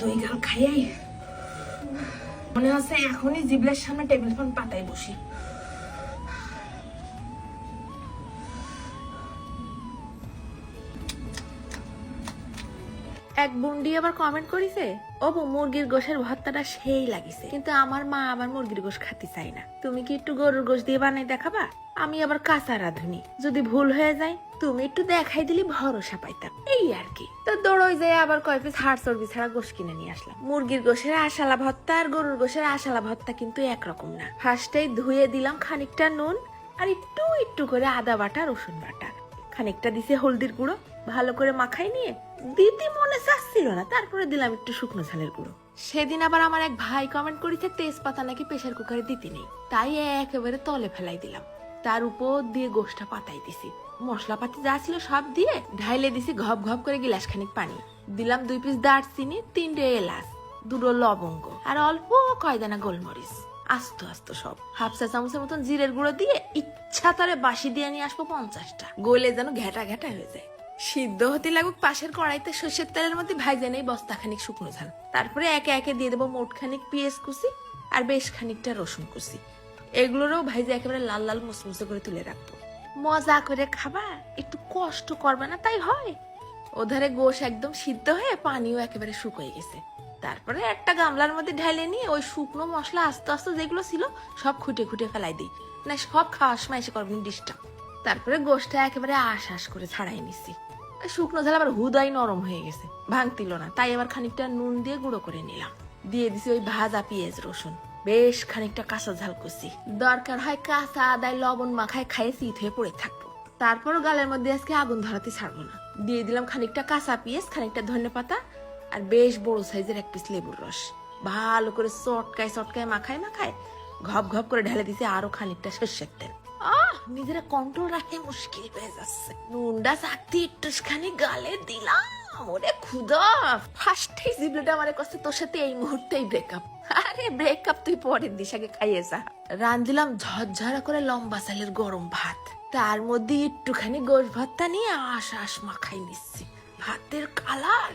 দই গাল খাইয়াই মনে হচ্ছে এখনই জিবলের সামনে টেবিল ফোন পাতায় বসি। এক বুন্ডি আবার কমেন্ট করিছে, ও মুরগির গোশের ভর্তাটা সেই লাগিছে, কিন্তু আমার মা আবার মুরগির গোশ খাতে চাই না, তুমি কি একটু গরুর গোশ দিয়ে বানাই দেখাবা? আমি আবার কাঁচা রাঁধুনি, যদি ভুল হয়ে যায় তুমি একটু দেখাই দিলি ভরসা পাইতাম, এই আর কি। তো দৌড়ই যায় আবার কয় পিস হাড় চর্বি ছাড়া গোশ কিনে নিয়ে আসলাম। মুরগির গোশের আশালা ভর্তা আর গরুর গোশের আশালা ভর্তা কিন্তু একরকম না। ফার্স্টেই ধুয়ে দিলাম খানিকটা নুন আর একটু একটু করে আদা বাটা রসুন বাটা, খানিকটা দিছে হলদির গুঁড়ো, ভালো করে মাখাই নিয়ে দিতে মনে চাচ্ছিল না, তারপরে দিলাম একটু শুকনো ঝালের গুঁড়ো। সেদিন আবার আমার এক ভাই কমেন্ট করেছে তেজপাতা নাকি প্রেসার কুকারে দিতে নেই, তাই একেবারে তলে ফেলাই দিলাম, তার উপর দিয়ে গোশটা পাতাই দিছি, মশলাপাতি যা ছিল সব দিয়ে ঢাইলে দিছি ঘপ ঘপ করে গিলাস খানিক পানি, দিলাম 2 পিস দারচিনি, 3টে এলাচ, 2টো লবঙ্গ আর অল্প কয়দানা গোলমরিচ, আস্ত আস্ত সব, হাফ চা চামচের মতন জিরের গুঁড়ো দিয়ে ইচ্ছা তারে বাসি দিয়ে নিয়ে আসবো 50টা, গলে যেন ঘেটা ঘেটা হয়ে যায়। সিদ্ধ হতে লাগুক পাশের কড়াইতে সর্ষের তেলের মধ্যে ভাইজে নেই বস্তা খানিক শুকনো ঝাল, তারপরে একে একে দিয়ে দেবো মোট খানিক পেঁয়াজ কুচি আর বেশ খানিকটা রসুন কুচি, এগুলোরও ভাইজে একেবারে লাল লাল মুসমুসে করে তুলে রাখবো। মজা করে খাবা, একটু কষ্ট করবে না তাই হয়। ওধারে গোশ একদম সিদ্ধ হয়ে পানিও একেবারে শুকিয়ে গেছে, তারপরে একটা গামলার মধ্যে ঢেলে নিয়ে ওই শুকনো মশলা আস্তে আস্তে যেগুলো ছিল সব খুঁটে খুঁটে ফেলাই দিই, না সব খাওয়ার সময় এসে করবেন ডিস্টার্ব। তারপরে গোশটা একেবারে আশ আশ করে ছাড়াই নিছি, শুকনো ঝাল আবার হুদাই নরম হয়ে গেছে, ভাঙতিল না, তাই আবার খানিকটা নুন দিয়ে গুঁড়ো করে নিলাম, দিয়ে দিছি ওই ভাজা পেঁয়াজ রসুন, বেশ খানিকটা কাঁচা ঝাল কুচি, দরকার হয় কাঁচা আদায় লবণ মাখায় খাইয়ে শীত হয়ে পড়ে থাকবো, তারপরও গালের মধ্যে আজকে আগুন ধরাতে ছাড়বো না। দিয়ে দিলাম খানিকটা কাঁচা পেঁয়াজ, খানিকটা ধনেপাতা আর বেশ বড় সাইজের 1 পিস লেবুর রস, ভালো করে চটকায় চটকায় মাখায় মাখায় ঘপ ঘপ করে ঢেলে দিছে আরো খানিকটা সর্ষের তেল। নিজেরা কন্ট্রোল রাখে মুশকিল হয়ে যাচ্ছে, নুনটা চাকতি একটুখানি গালে দিলাম, ওরে খুদা ফার্স্টে জিবলেটা আমার কাছে তোর সাথে এই মুহূর্তেই ব্রেকআপ। আরে ব্রেকআপ তুই পরের দিস, আগে খাইয়ে যা। রাঁধলাম ঝরঝরা করে লম্বা চালের গরম ভাত, তার মধ্যে একটুখানি গোশ ভর্তা নিয়ে আশ আশ মাখাই নিচ্ছি, ভাতের কালার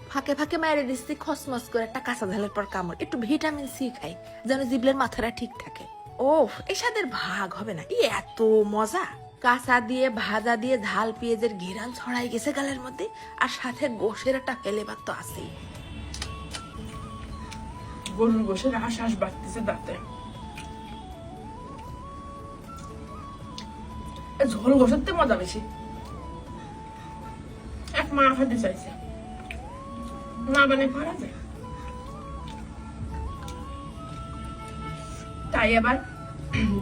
ফাঁকে ফাঁকে মেরে দিচ্ছি খসমস করে একটা কাঁচা ঝালের পর কামড়, একটু ভিটামিন সি খাই যেন জিবলের মাথাটা ঠিক থাকে। ও এই স্বাদের ভাগ হবে না, এত মজা। কাঁচা দিয়ে ভাজা দিয়ে ঝাল পেঁয়াজের ঘিরান ছড়াই গেছে গালের মধ্যে, আর সাথে গোশের একটা ফেলেবার তো আছেই। গরুর গোশের আশ বাড়তেছে দাঁতে, ঝোল গোশের তে মজা বেশি। এক মা খাতে চাইছে না বানিয়ে পারা যায়, তাই আবার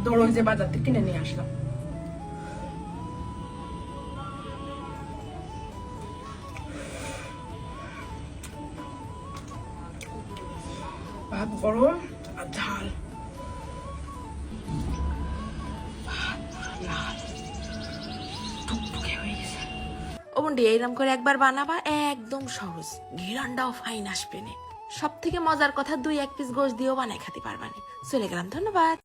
দৌড়ই যে বাজার থেকে কিনে নিয়ে আসলাম। ভাত গরম আর ঝাল, ও বন্ডি এইরকম করে একবার বানাবা, একদম সহজ, ঘিরানটাও ফাইন আসবে। সব থেকে মজার কথা 2-1 পিস গোশ দিয়েও বানাই খেতে পারবানি। চলে গেলাম, ধন্যবাদ।